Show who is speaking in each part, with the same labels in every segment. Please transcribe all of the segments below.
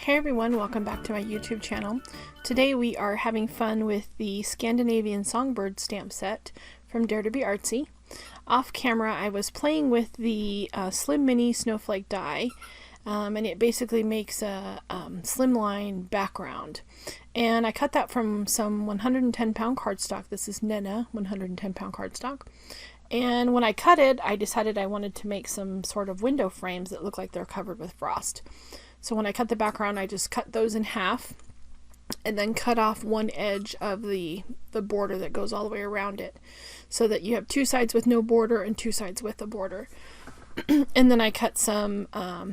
Speaker 1: Hey everyone, welcome back to my YouTube channel. Today we are having fun with the Scandinavian Songbird stamp set from Dare to be Artsy. Off camera I was playing with the Slim Mini Snowflake die, and it basically makes a slimline background. And I cut that from some 110-pound cardstock. This is Neenah 110-pound cardstock. And when I cut it, I decided I wanted to make some sort of window frames that look like they're covered with frost. So when I cut the background, I just cut those in half and then cut off one edge of the border that goes all the way around it, so that you have two sides with no border and two sides with a border. And then I cut some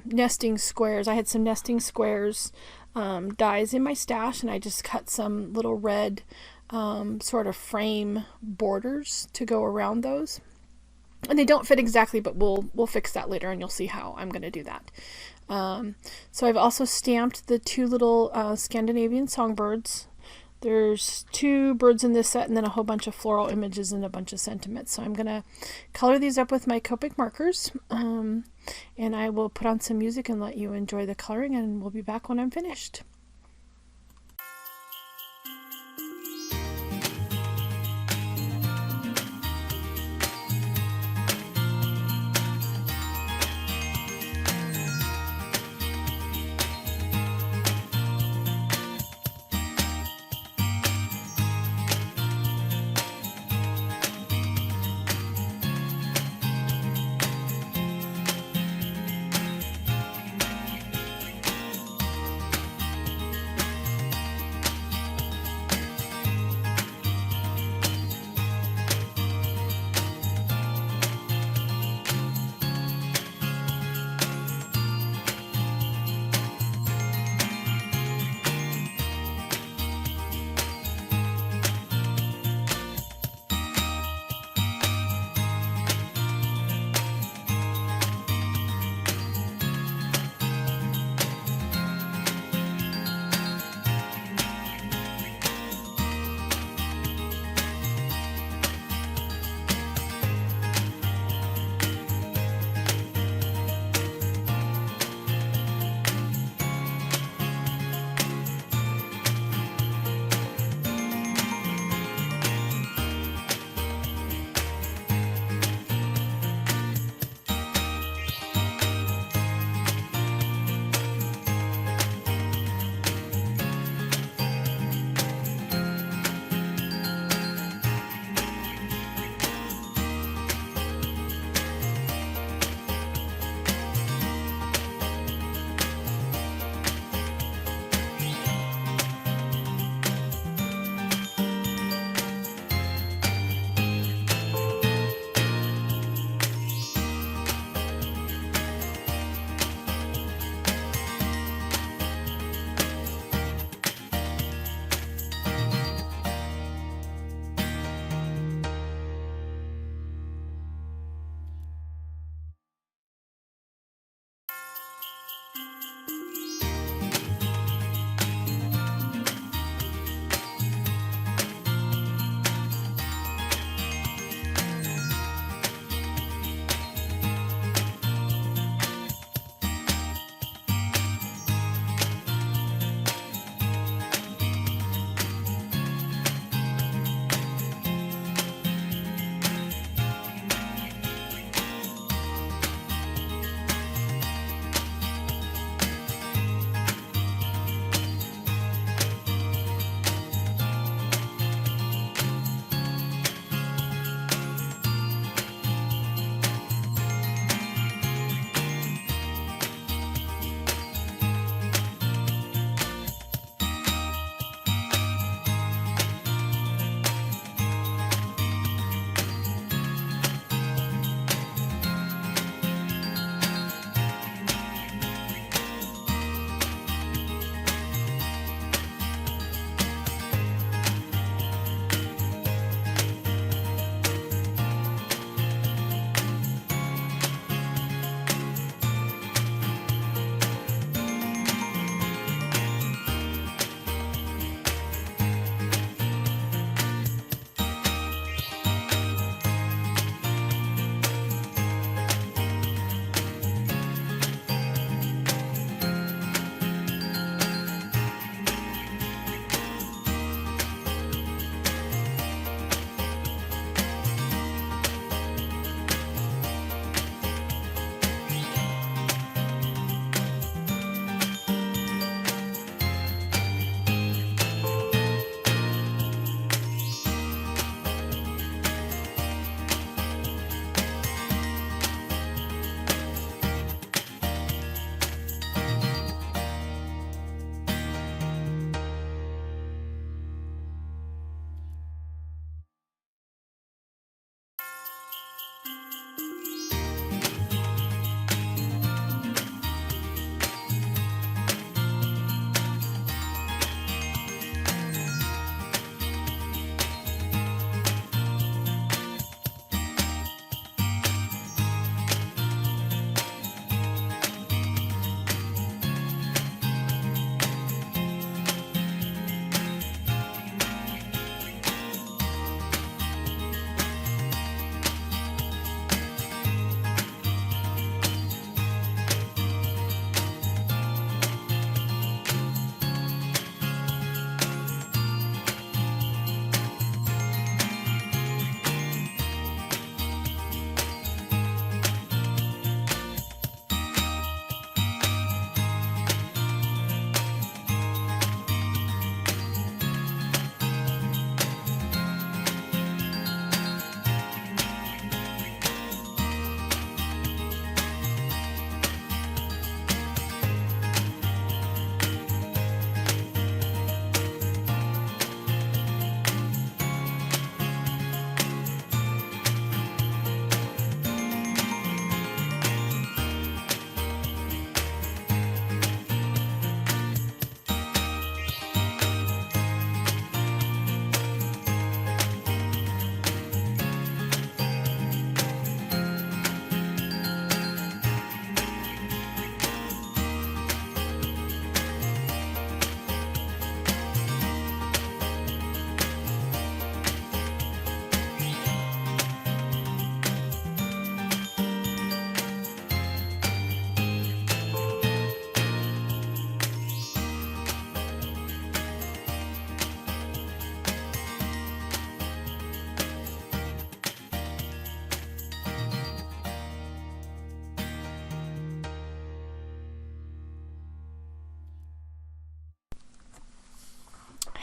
Speaker 1: nesting squares. I had some nesting squares dies in my stash, and I just cut some little red sort of frame borders to go around those. And they don't fit exactly, but we'll fix that later, and you'll see how I'm going to do that. So I've also stamped the two little Scandinavian Songbirds. There's two birds in this set, and then a whole bunch of floral images and a bunch of sentiments. So I'm going to color these up with my Copic markers, and I will put on some music and let you enjoy the coloring, and we'll be back when I'm finished.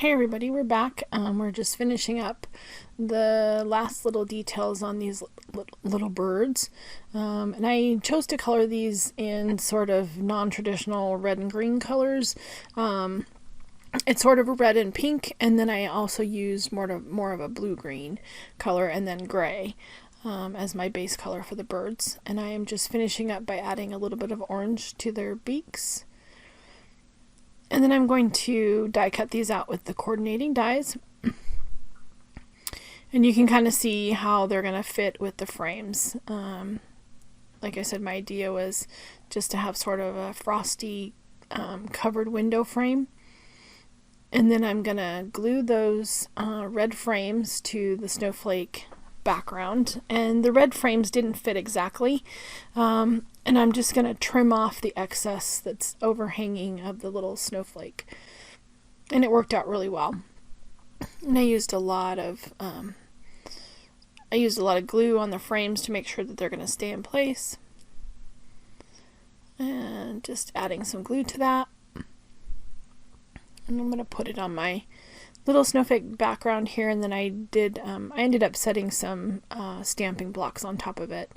Speaker 1: Hey everybody, we're back. We're just finishing up the last little details on these little birds. And I chose to color these in sort of non-traditional red and green colors. It's sort of a red and pink, and then I also used more of a blue-green color and then gray as my base color for the birds. And I am just finishing up by adding a little bit of orange to their beaks. And then I'm going to die cut these out with the coordinating dies. And you can kind of see how they're going to fit with the frames. Like I said, my idea was just to have sort of a frosty covered window frame. And then I'm going to glue those red frames to the snowflake background. And the red frames didn't fit exactly. And I'm just going to trim off the excess that's overhanging of the little snowflake. And it worked out really well. And I used a lot of glue on the frames to make sure that they're going to stay in place. And just adding some glue to that. And I'm going to put it on my little snowflake background here, and then I ended up setting some stamping blocks on top of it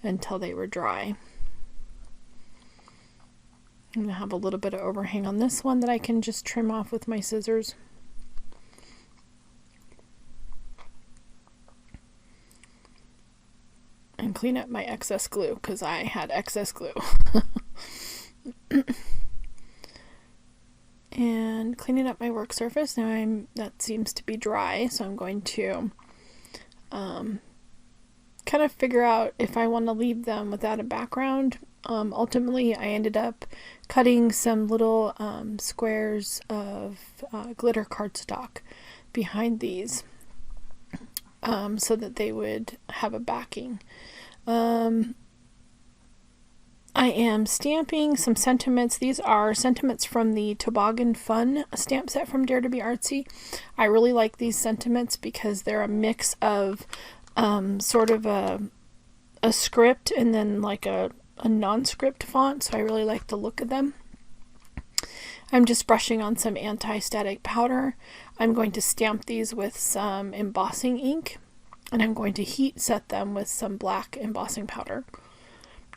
Speaker 1: until they were dry. I'm going to have a little bit of overhang on this one that I can just trim off with my scissors. And clean up my excess glue, because I had excess glue. And cleaning up my work surface. Now that seems to be dry, so I'm going to kind of figure out if I want to leave them without a background. Ultimately, I ended up cutting some little squares of glitter cardstock behind these so that they would have a backing. I am stamping some sentiments. These are sentiments from the Toboggan Fun stamp set from Dare to Be Artsy. I really like these sentiments because they're a mix of sort of a script and then like a non-script font, so I really like the look of them. I'm just brushing on some anti-static powder. I'm going to stamp these with some embossing ink, and I'm going to heat set them with some black embossing powder.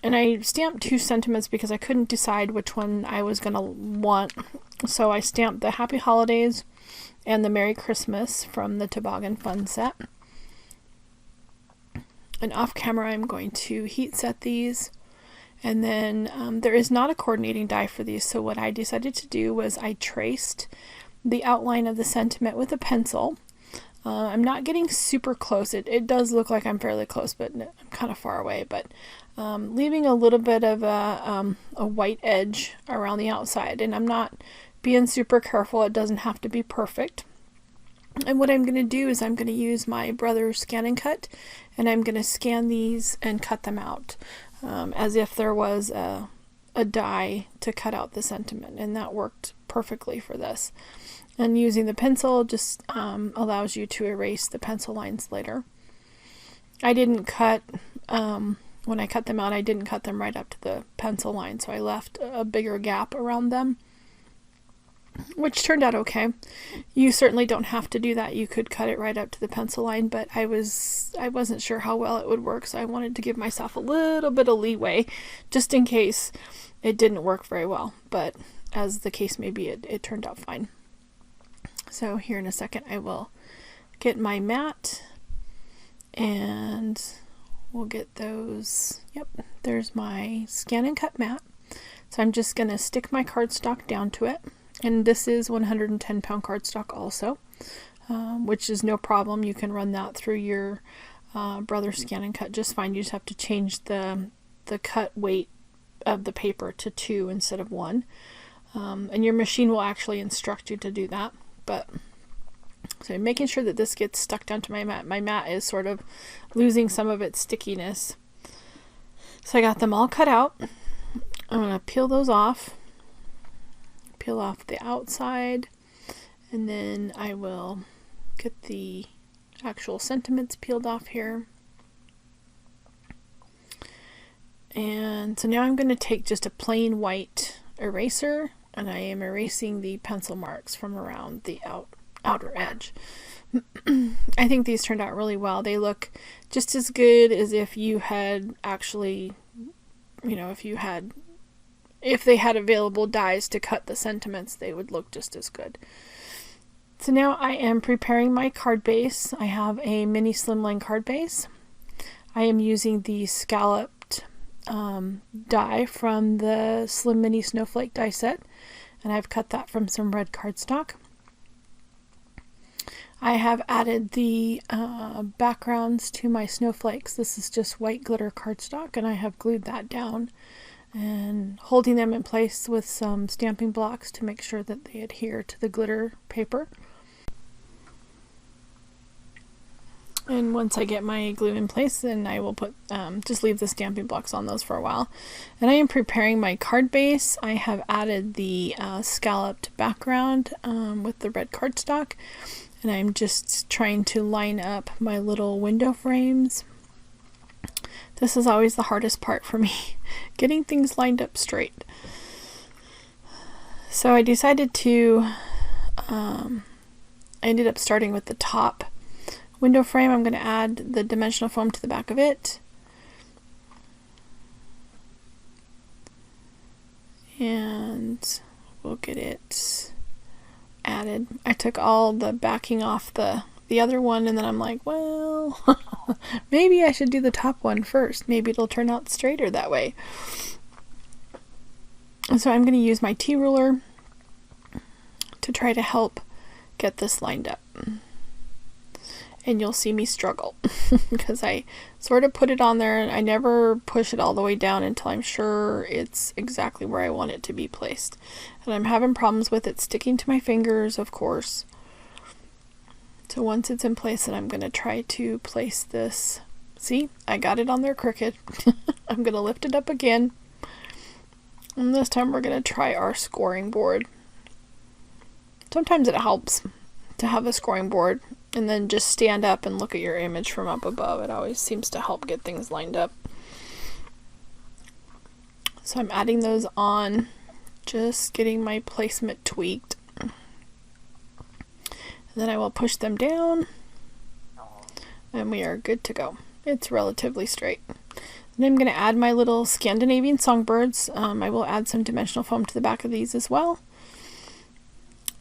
Speaker 1: And I stamped two sentiments because I couldn't decide which one I was going to want. So I stamped the Happy Holidays and the Merry Christmas from the Toboggan Fun set. And off camera I'm going to heat set these. And then there is not a coordinating die for these, so what I decided to do was I traced the outline of the sentiment with a pencil. I'm not getting super close. It does look like I'm fairly close, but I'm kind of far away. But leaving a little bit of a white edge around the outside. And I'm not being super careful. It doesn't have to be perfect. And what I'm going to do is I'm going to use my brother's scan and cut. And I'm going to scan these and cut them out as if there was a die to cut out the sentiment. And that worked perfectly for this. And using the pencil just allows you to erase the pencil lines later. I didn't cut, when I cut them out, I didn't cut them right up to the pencil line, so I left a bigger gap around them, which turned out okay. You certainly don't have to do that. You could cut it right up to the pencil line, but I wasn't sure how well it would work, so I wanted to give myself a little bit of leeway just in case it didn't work very well. But as the case may be, it turned out fine. So here in a second I will get my mat and we'll get those. Yep, there's my scan and cut mat. So I'm just going to stick my cardstock down to it. And this is 110 pound cardstock also, which is no problem. You can run that through your brother's scan and cut just fine. You just have to change the cut weight of the paper to 2 instead of 1. And your machine will actually instruct you to do that. But so I'm making sure that this gets stuck down to my mat. My mat is sort of losing some of its stickiness. So I got them all cut out. I'm going to peel those off. Peel off the outside. And then I will get the actual sentiments peeled off here. And so now I'm going to take just a plain white eraser, and I am erasing the pencil marks from around the outer edge. I think these turned out really well. They look just as good as if you had actually, you know, if they had available dies to cut the sentiments, they would look just as good. So now I am preparing my card base. I have a mini slimline card base. I am using the scalloped die from the Slim Mini Snowflake die set, and I've cut that from some red cardstock. I have added the backgrounds to my snowflakes. This is just white glitter cardstock, and I have glued that down and holding them in place with some stamping blocks to make sure that they adhere to the glitter paper. And once I get my glue in place, then I will put just leave the stamping blocks on those for a while. And I am preparing my card base. I have added the scalloped background with the red cardstock, and I'm just trying to line up my little window frames. This is always the hardest part for me, getting things lined up straight. So I decided to, I ended up starting with the top window frame. I'm going to add the dimensional foam to the back of it. And we'll get it added. I took all the backing off the other one, and then I'm like, well, maybe I should do the top one first. Maybe it'll turn out straighter that way. And so I'm going to use my T-ruler to try to help get this lined up. And you'll see me struggle because I sort of put it on there, and I never push it all the way down until I'm sure it's exactly where I want it to be placed. And I'm having problems with it sticking to my fingers, of course. So once it's in place, then I'm going to try to place this. See, I got it on there crooked. I'm going to lift it up again. And this time we're going to try our scoring board. Sometimes it helps to have a scoring board and then just stand up and look at your image from up above. It always seems to help get things lined up. So I'm adding those on, just getting my placement tweaked. And then I will push them down, and we are good to go. It's relatively straight. And I'm going to add my little Scandinavian Songbirds. I will add some dimensional foam to the back of these as well.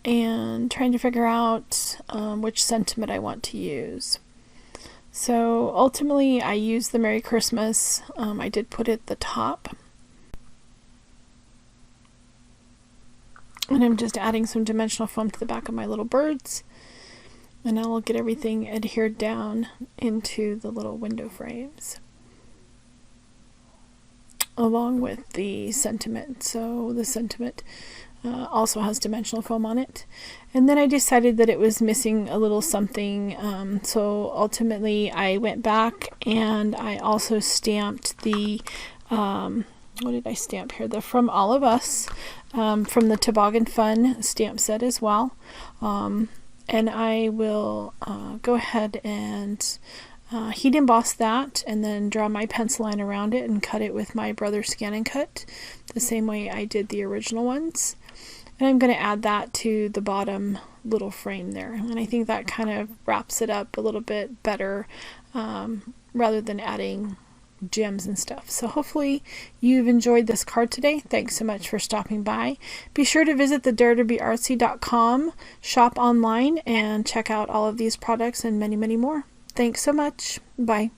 Speaker 1: And trying to figure out which sentiment I want to use. So ultimately I used the Merry Christmas. I did put it at the top. And I'm just adding some dimensional foam to the back of my little birds. And I will get everything adhered down into the little window frames, along with the sentiment. So the sentiment also has dimensional foam on it. And then I decided that it was missing a little something. So ultimately I went back and I also stamped the, what did I stamp here? The From All of Us from the Toboggan Fun stamp set as well. And I will go ahead and heat emboss that, and then draw my pencil line around it and cut it with my Brother Scan and Cut, the same way I did the original ones. And I'm going to add that to the bottom little frame there. And I think that kind of wraps it up a little bit better, rather than adding gems and stuff. So hopefully you've enjoyed this card today. Thanks so much for stopping by. Be sure to visit the daretobeartsy.com shop online and check out all of these products and many, many more. Thanks so much. Bye.